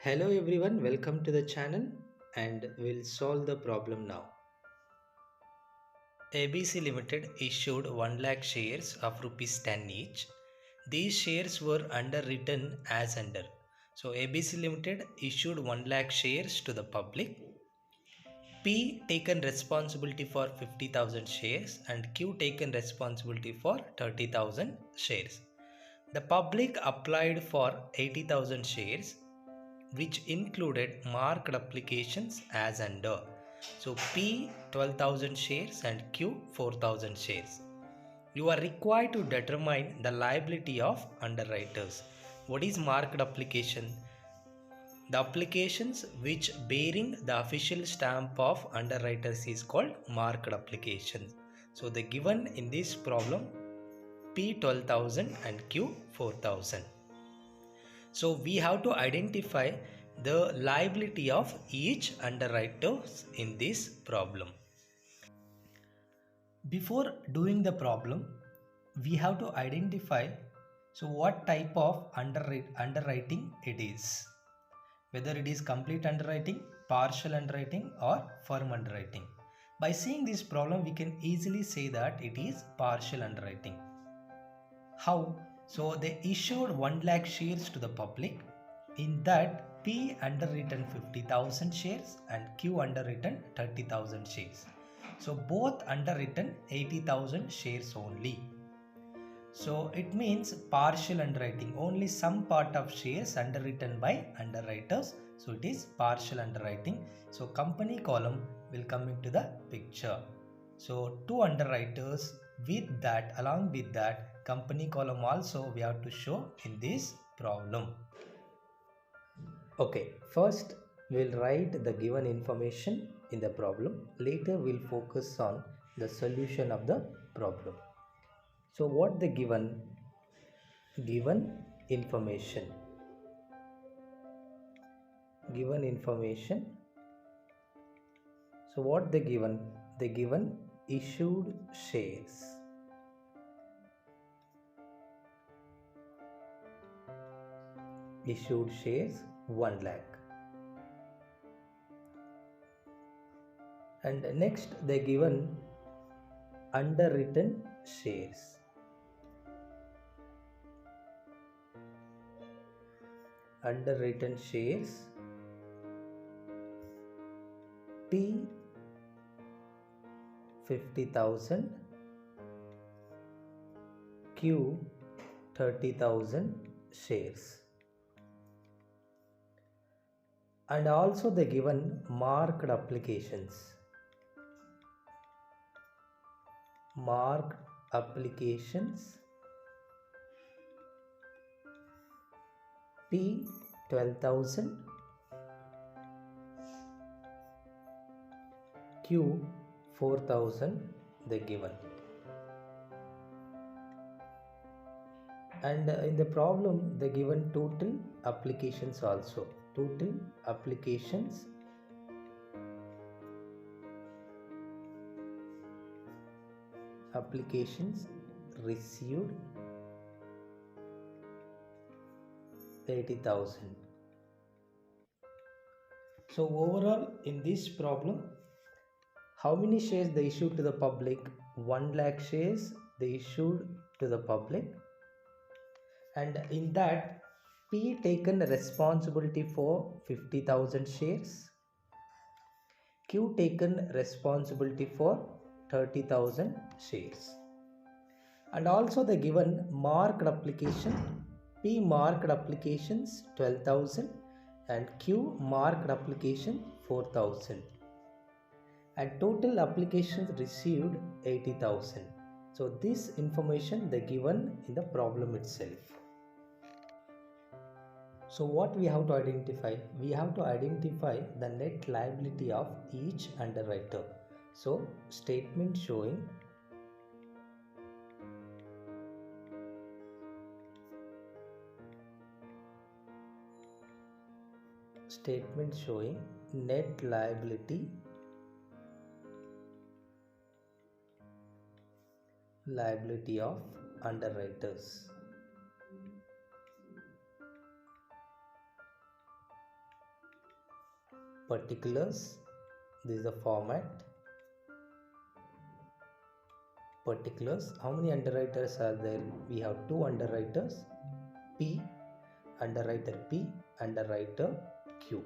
Hello everyone, welcome to the channel and we'll solve the problem now. ABC Limited issued 1 lakh shares of rupees 10 each. These shares were underwritten as under. So ABC Limited issued 1 lakh shares to the public. P taken responsibility for 50,000 shares and Q taken responsibility for 30,000 shares. The public applied for 80,000 shares which included marked applications as under. So P 12,000 shares and Q 4,000 shares. You are required to determine the liability of underwriters. What is marked application? The applications which bearing the official stamp of underwriters is called marked applications. So the given in this problem P 12,000 and Q 4,000. So we have to identify the liability of each underwriters in this problem. Before doing the problem, we have to identify what type of underwriting it is. Whether it is complete underwriting, partial underwriting or firm underwriting. By seeing this problem, we can easily say that it is partial underwriting. How? So they issued 1 lakh shares to the public. In that, P underwritten 50,000 shares and Q underwritten 30,000 shares. So both underwritten 80,000 shares only. So it means partial underwriting. Only some part of shares underwritten by underwriters. So it is partial underwriting. So company column will come into the picture. So two underwriters along with that company column also we have to show in this problem. Okay, first we'll write the given information in the problem. Later we'll focus on the solution of the problem. So what the given information so what the given issued shares. Issued shares 1 lakh. And next they given underwritten shares. Underwritten shares P 50,000, Q 30,000 shares. And also the given marked applications. Marked applications P 12,000, Q 4,000 the given. And in the problem the given total applications also. Total applications received 80,000. So overall in this problem, how many shares they issued to the public? 1 lakh shares they issued to the public, and in that P taken responsibility for 50,000 shares, Q taken responsibility for 30,000 shares. And also the given marked application, P marked applications 12,000 and Q marked application 4,000. And total applications received 80,000. So this information they given in the problem itself. So what we have to identify? We have to identify the net liability of each underwriter. So statement showing net liability of underwriters. particulars. This is the format. Particulars. How many underwriters are there? We have two underwriters, P, underwriter P, underwriter Q.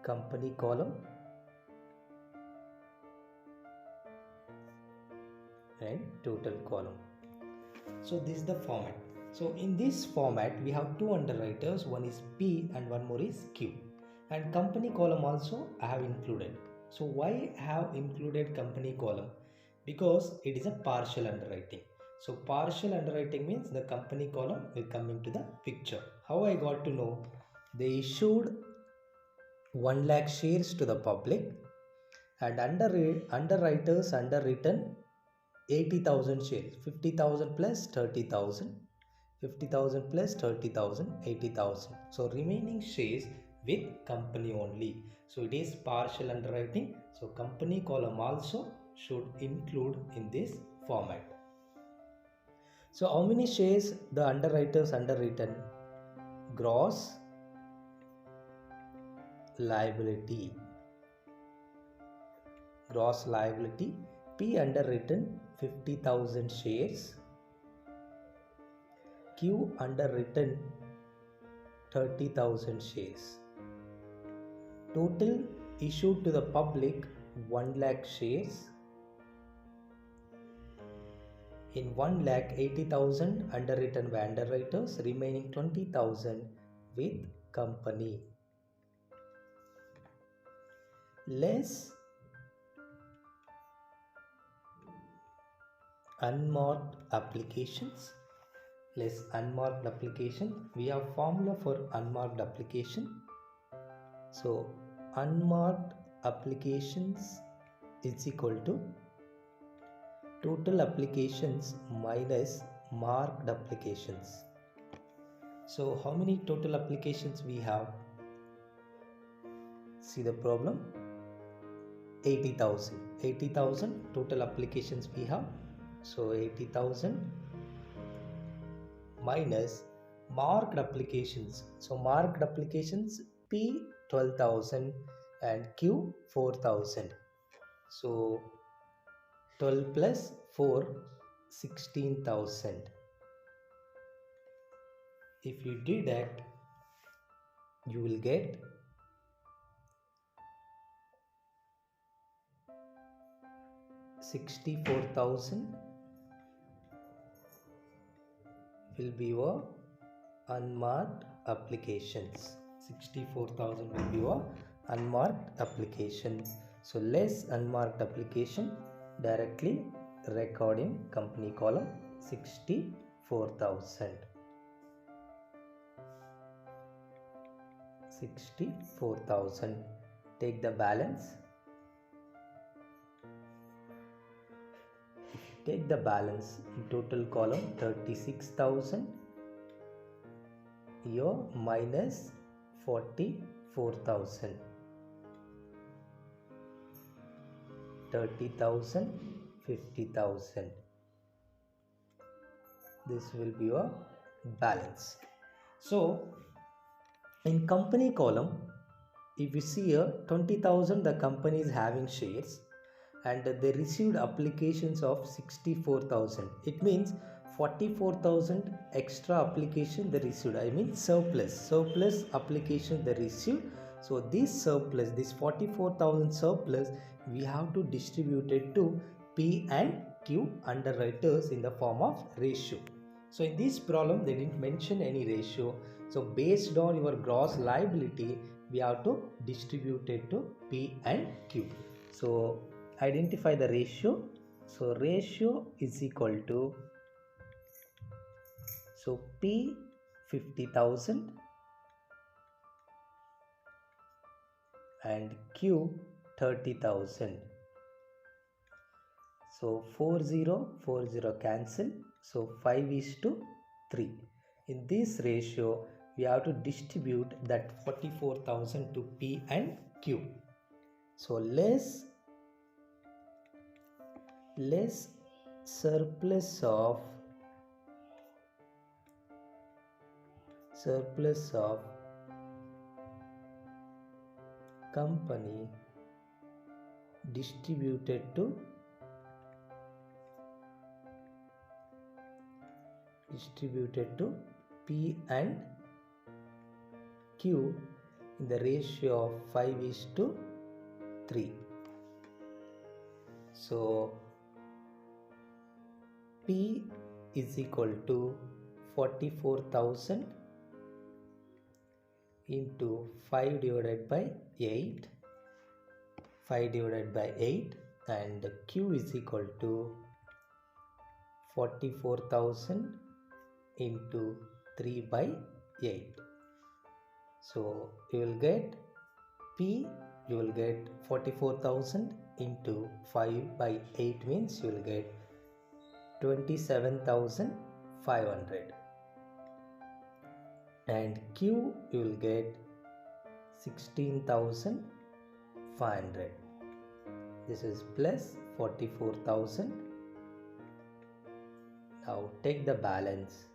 Company column and total column. So this is the format. So in this format we have two underwriters, one is P and one more is Q, and company column also I have included. So why I have included company column? Because it is a partial underwriting. So partial underwriting means the company column will come into the picture. How I got to know? They issued 1 lakh shares to the public, and underwriters underwritten 80,000 shares, 50,000 plus 30,000, 50,000 plus 30,000, 80,000. So remaining shares with company only. So it is partial underwriting. So company column also should include in this format. So how many shares the underwriters underwritten? Gross liability. Gross liability. P underwritten 50,000 shares. Q underwritten 30,000 shares. Total issued to the public 1 lakh shares. In 1 lakh 80,000 underwritten by underwriters, remaining 20,000 with company. Less unmarked applications. Less unmarked application. We have formula for unmarked application. So unmarked applications is equal to total applications minus marked applications. So how many total applications we have? See the problem. 80,000. 80,000 total applications we have. So 80,000 minus marked applications. So marked applications P 12,000 and Q 4,000. So 12 plus 4 16,000. If you deduct, you will get 64,000 will be your unmarked applications. 64,000 will be your unmarked application. So less unmarked application, directly recording company column 64,000. 64,000. Take the balance. Take the balance in total column 36,000. Here minus 44,000. 30,000, 50,000. This will be your balance. So in company column, if you see here 20,000 the company is having shares and they received applications of 64,000. It means 44,000 extra application they received. I mean surplus application they received. So this surplus, this 44,000 surplus, we have to distribute it to P and Q underwriters in the form of ratio. So in this problem they didn't mention any ratio. So based on your gross liability, we have to distribute it to P and Q. So identify the ratio. So ratio is equal to, so P 50,000 and Q 30,000. So 40 cancel. So 5:3. In this ratio, we have to distribute that 44,000 to P and Q. So less surplus of company distributed to P and Q in the ratio of 5:3. So P is equal to 44,000 into 5 divided by 8, and Q is equal to 44,000 into 3 by 8. So you will get P, you will get 44,000 into 5 by 8 means you will get 27,500, and Q you will get 16,500. This is plus 44,000. Now take the balance.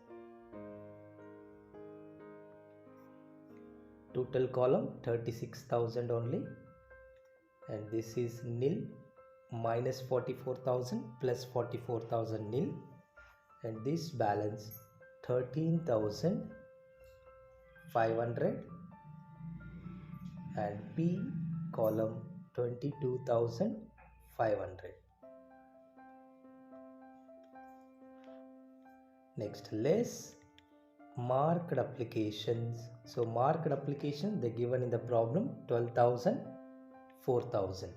Total column 36,000 only, and this is nil, minus 44,000 plus 44,000 nil, and this balance 13,500, and P column 22,500. Next, less marked applications. So marked application, they given in the problem 12,000, 4,000.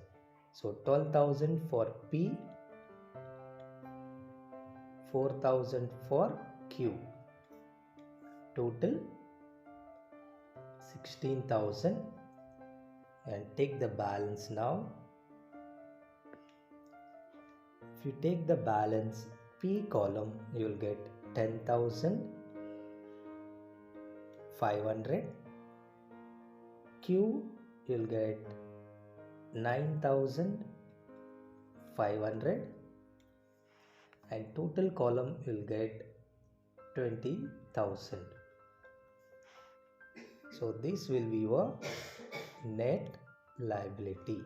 So 12,000 for P, 4,000 for Q. Total 16,000, and take the balance now. If you take the balance, P column you will get 10,500, Q you will get 9,500, and total column you will get 20,000. So this will be your net liability.